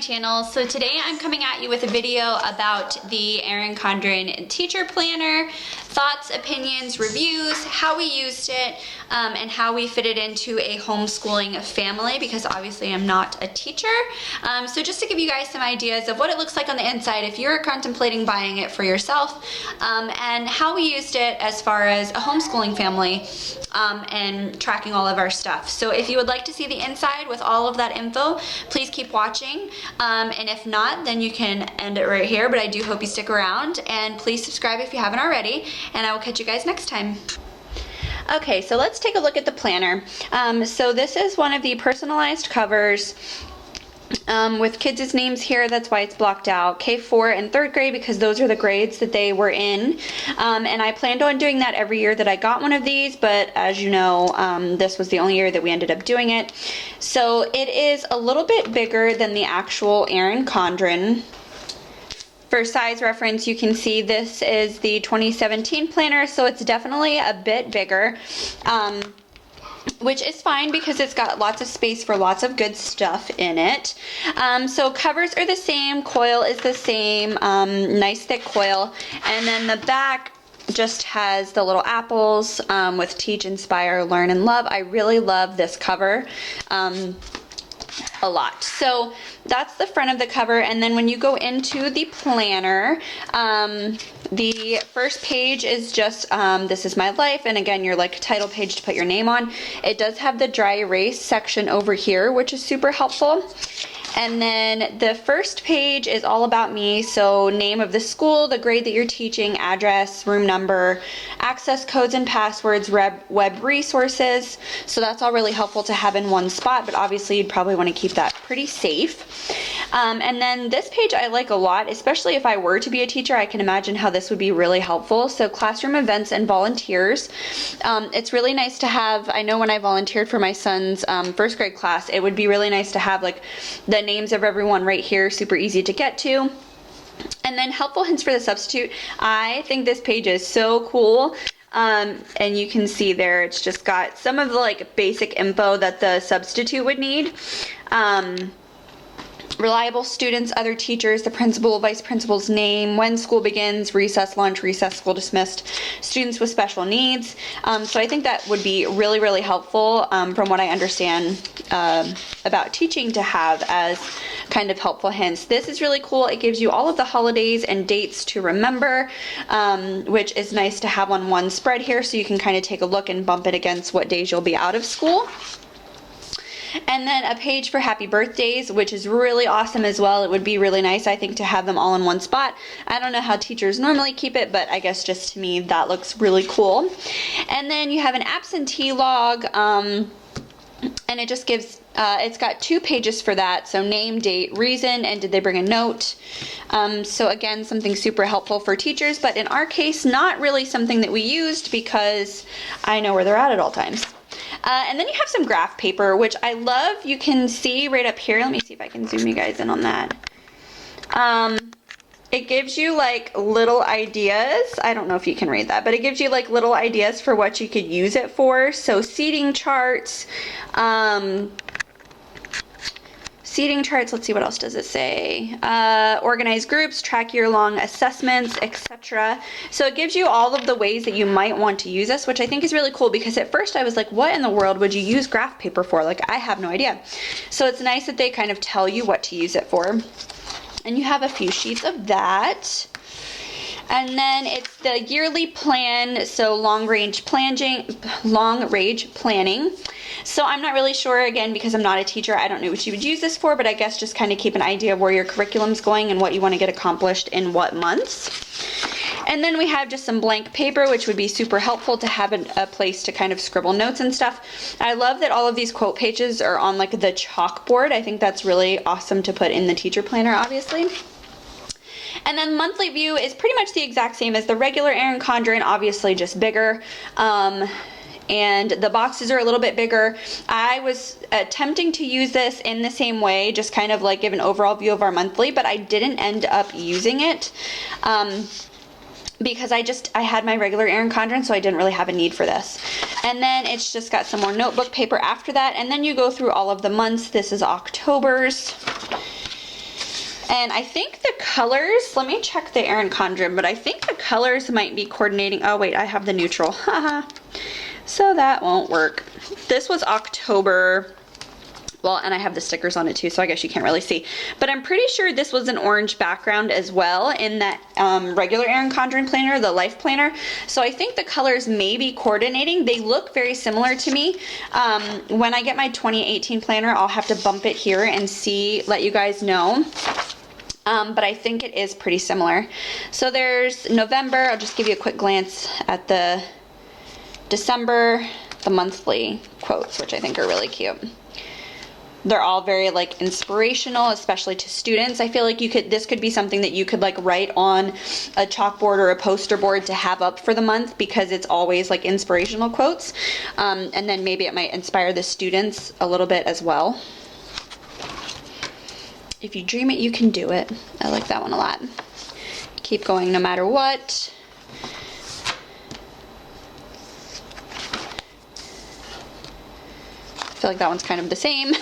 channel. So today I'm coming at you with a video about the Erin Condren teacher planner, thoughts, opinions, reviews, how we used it, and how we fit it into a homeschooling family, because obviously I'm not a teacher. So just to give you guys some ideas of what it looks like on the inside if you're contemplating buying it for yourself, and how we used it as far as a homeschooling family, and tracking all of our stuff. So if you would like to see the inside with all of that info, please keep watching, and if not, then you can end it right here, but I do hope you stick around, and please subscribe if you haven't already, and I will catch you guys next time. Okay, so let's take a look at the planner. So this is one of the personalized covers with kids' names here. That's why it's blocked out. K4 and 3rd grade, because those are the grades that they were in. And I planned on doing that every year that I got one of these, but as you know, this was the only year that we ended up doing it. So it is a little bit bigger than the actual Erin Condren. For size reference, you can see this is the 2017 planner, so it's definitely a bit bigger. Which is fine because it's got lots of space for lots of good stuff in it. So covers are the same, coil is the same, nice thick coil, and then the back just has the little apples with teach, inspire, learn, and love. I really love this cover a lot. So that's the front of the cover, and then when you go into the planner, the first page is just this is my life, and again, your like title page to put your name on. It does have the dry erase section over here, which is super helpful. And then the first page is all about me, so name of the school, the grade that you're teaching, address, room number, access codes and passwords, web resources. So that's all really helpful to have in one spot, but obviously you'd probably want to keep that pretty safe. And then this page I like a lot, especially if I were to be a teacher. I can imagine how this would be really helpful. So classroom events and volunteers. It's really nice to have, I know when I volunteered for my son's 1st grade class, it would be really nice to have like the names of everyone right here, super easy to get to. And then helpful hints for the substitute. I think this page is so cool. And you can see there, it's just got some of the like basic info that the substitute would need. Reliable students, other teachers, the principal, vice principal's name, when school begins, recess, lunch, recess, school dismissed, students with special needs. So I think that would be really, really helpful from what I understand about teaching to have as kind of helpful hints. This is really cool. It gives you all of the holidays and dates to remember, which is nice to have on one spread here, so you can kind of take a look and bump it against what days you'll be out of school. And then a page for happy birthdays, which is really awesome as well. It would be really nice, I think, to have them all in one spot. I don't know how teachers normally keep it, but I guess just to me that looks really cool. And then you have an absentee log, and it just gives, it's got 2 pages for that. So name, date, reason, and did they bring a note? So again, something super helpful for teachers, but in our case, not really something that we used because I know where they're at all times. And then you have some graph paper, which I love. You can see right up here. Let me see if I can zoom you guys in on that. It gives you like little ideas. I don't know if you can read that, but it gives you like little ideas for what you could use it for. So seating charts, let's see, what else does it say? Organize groups, track year-long assessments, etc. So it gives you all of the ways that you might want to use this, which I think is really cool, because at first I was like, what in the world would you use graph paper for? Like, I have no idea. So it's nice that they kind of tell you what to use it for. And you have a few sheets of that. And then it's the yearly plan, so long-range planning. So I'm not really sure, again, because I'm not a teacher, I don't know what you would use this for, but I guess just kind of keep an idea of where your curriculum's going and what you want to get accomplished in what months. And then we have just some blank paper, which would be super helpful to have a place to kind of scribble notes and stuff. I love that all of these quote pages are on like the chalkboard. I think that's really awesome to put in the teacher planner, obviously. And then monthly view is pretty much the exact same as the regular Erin Condren, obviously just bigger. And the boxes are a little bit bigger. I was attempting to use this in the same way, just kind of like give an overall view of our monthly, but I didn't end up using it because I had my regular Erin Condren, so I didn't really have a need for this. And then it's just got some more notebook paper after that, and then you go through all of the months. This is October's. And I think the colors, let me check the Erin Condren, but I think the colors might be coordinating. Oh wait, I have the neutral. Haha. So that won't work. This was October. Well, and I have the stickers on it too, so I guess you can't really see. But I'm pretty sure this was an orange background as well in that regular Erin Condren planner, the Life Planner. So I think the colors may be coordinating. They look very similar to me. When I get my 2018 planner, I'll have to bump it here and see, let you guys know. But I think it is pretty similar. So there's November. I'll just give you a quick glance at the December, the monthly quotes, which I think are really cute. They're all very like inspirational, especially to students. I feel like this could be something that you could like write on a chalkboard or a poster board to have up for the month, because it's always like inspirational quotes. And then maybe it might inspire the students a little bit as well. If you dream it, you can do it. I like that one a lot. Keep going no matter what. I feel like that one's kind of the same.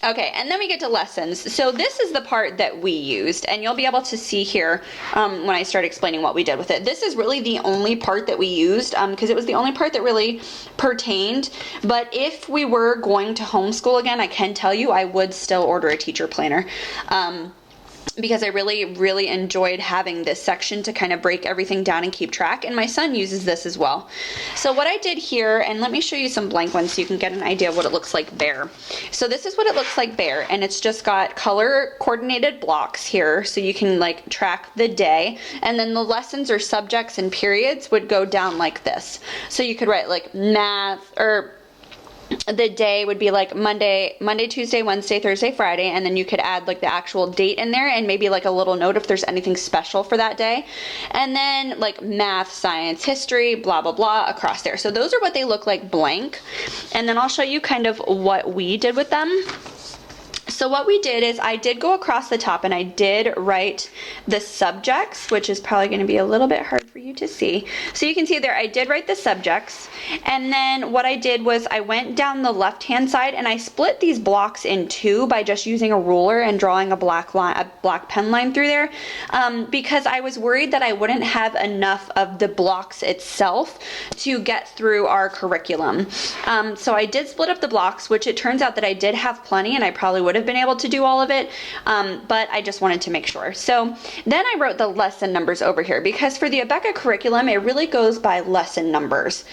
Okay, and then we get to lessons. So this is the part that we used, and you'll be able to see here when I start explaining what we did with it. This is really the only part that we used, because it was the only part that really pertained. But if we were going to homeschool again, I can tell you I would still order a teacher planner. Because I really enjoyed having this section to kind of break everything down and keep track, and my son uses this as well. So what I did here, and let me show you some blank ones so you can get an idea of what it looks like bare. So this is what it looks like bare, and it's just got color coordinated blocks here so you can like track the day, and then the lessons or subjects and periods would go down like this. So you could write like math, or the day would be like Monday, Tuesday, Wednesday, Thursday, Friday, and then you could add like the actual date in there and maybe like a little note if there's anything special for that day. And then like math, science, history, blah, blah, blah across there. So those are what they look like blank. And then I'll show you kind of what we did with them. So what we did is I did go across the top and I did write the subjects, which is probably going to be a little bit hard for you to see. So you can see there I did write the subjects, and then what I did was I went down the left hand side and I split these blocks in two by just using a ruler and drawing a black line, a black pen line through there, because I was worried that I wouldn't have enough of the blocks itself to get through our curriculum. So I did split up the blocks, which it turns out that I did have plenty, and I probably would have been able to do all of it, but I just wanted to make sure. So then I wrote the lesson numbers over here, because for the Abeka curriculum it really goes by lesson numbers,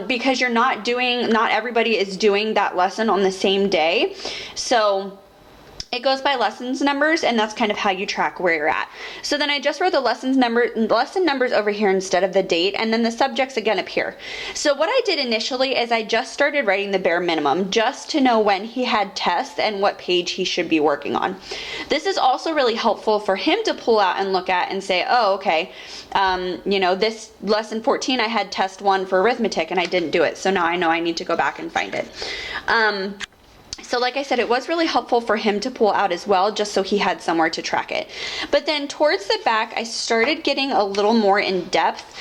because not everybody is doing that lesson on the same day. So it goes by lessons numbers, and that's kind of how you track where you're at. So then I just wrote the lesson numbers over here instead of the date, and then the subjects again up here. So what I did initially is I just started writing the bare minimum just to know when he had tests and what page he should be working on. This is also really helpful for him to pull out and look at and say, oh, okay, this lesson 14 I had test 1 for arithmetic and I didn't do it, so now I know I need to go back and find it. So like I said, it was really helpful for him to pull out as well, just so he had somewhere to track it. But then towards the back, I started getting a little more in depth.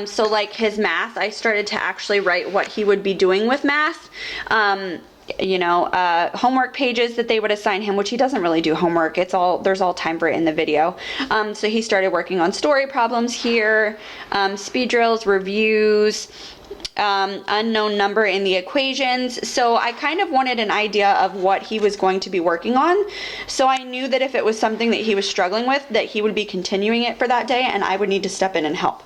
So like his math, I started to actually write what he would be doing with math. Homework pages that they would assign him, which he doesn't really do homework. There's all time for it in the video. So he started working on story problems here, speed drills, reviews, unknown number in the equations. So I kind of wanted an idea of what he was going to be working on. So I knew that if it was something that he was struggling with, that he would be continuing it for that day and I would need to step in and help.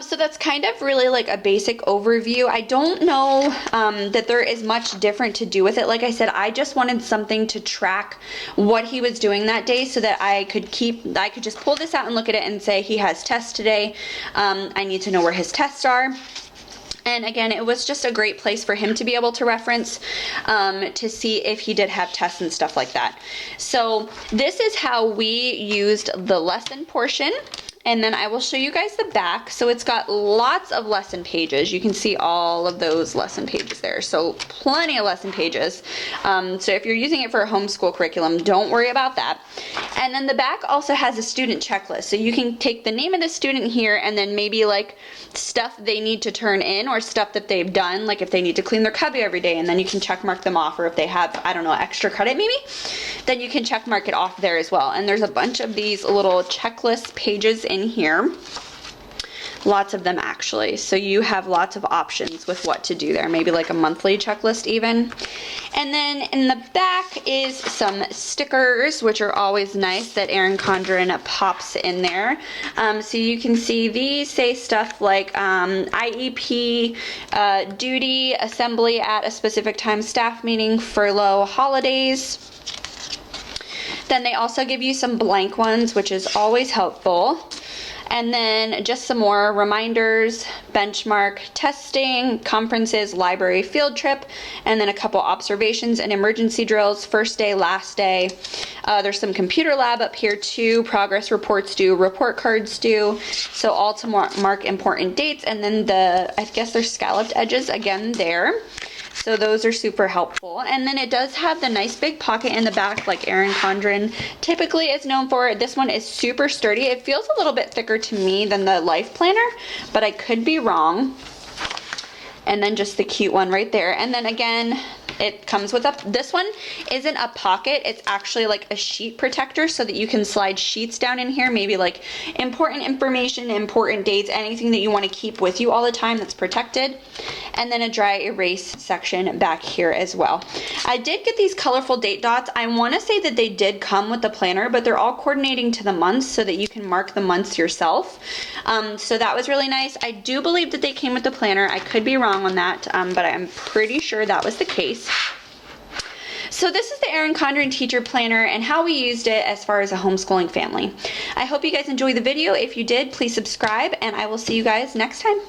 So that's kind of really like a basic overview. I don't know that there is much different to do with it. Like I said, I just wanted something to track what he was doing that day so that I could just pull this out and look at it and say he has tests today. I need to know where his tests are. And again, it was just a great place for him to be able to reference to see if he did have tests and stuff like that. So this is how we used the lesson portion. And then I will show you guys the back. So it's got lots of lesson pages. You can see all of those lesson pages there. So plenty of lesson pages. So if you're using it for a homeschool curriculum, don't worry about that. And then the back also has a student checklist. So you can take the name of the student here and then maybe like stuff they need to turn in or stuff that they've done, like if they need to clean their cubby every day, and then you can check mark them off, or if they have, I don't know, extra credit maybe. then you can check mark it off there as well. And there's a bunch of these little checklist pages in here. Lots of them actually. So you have lots of options with what to do there. Maybe like a monthly checklist even. And then in the back is some stickers, which are always nice, that Erin Condren pops in there. So you can see these say stuff like IEP, duty, assembly at a specific time, staff meeting, furlough, holidays. Then they also give you some blank ones, which is always helpful. And then just some more reminders, benchmark, testing, conferences, library field trip, and then a couple observations and emergency drills, first day, last day. There's some computer lab up here too, progress reports due, report cards due, so all to mark important dates. And then I guess there's scalloped edges again there. So those are super helpful. And then it does have the nice big pocket in the back like Erin Condren typically is known for. This one is super sturdy. It feels a little bit thicker to me than the Life Planner, but I could be wrong. And then just the cute one right there. And then again, it comes with this one isn't a pocket, it's actually like a sheet protector so that you can slide sheets down in here, maybe like important information, important dates, anything that you want to keep with you all the time that's protected. And then a dry erase section back here as well. I did get these colorful date dots. I want to say that they did come with the planner, but they're all coordinating to the months so that you can mark the months yourself. So that was really nice. I do believe that they came with the planner. I could be wrong on that, but I'm pretty sure that was the case. So this is the Erin Condren Teacher Planner and how we used it as far as a homeschooling family. I hope you guys enjoyed the video. If you did, please subscribe, and I will see you guys next time.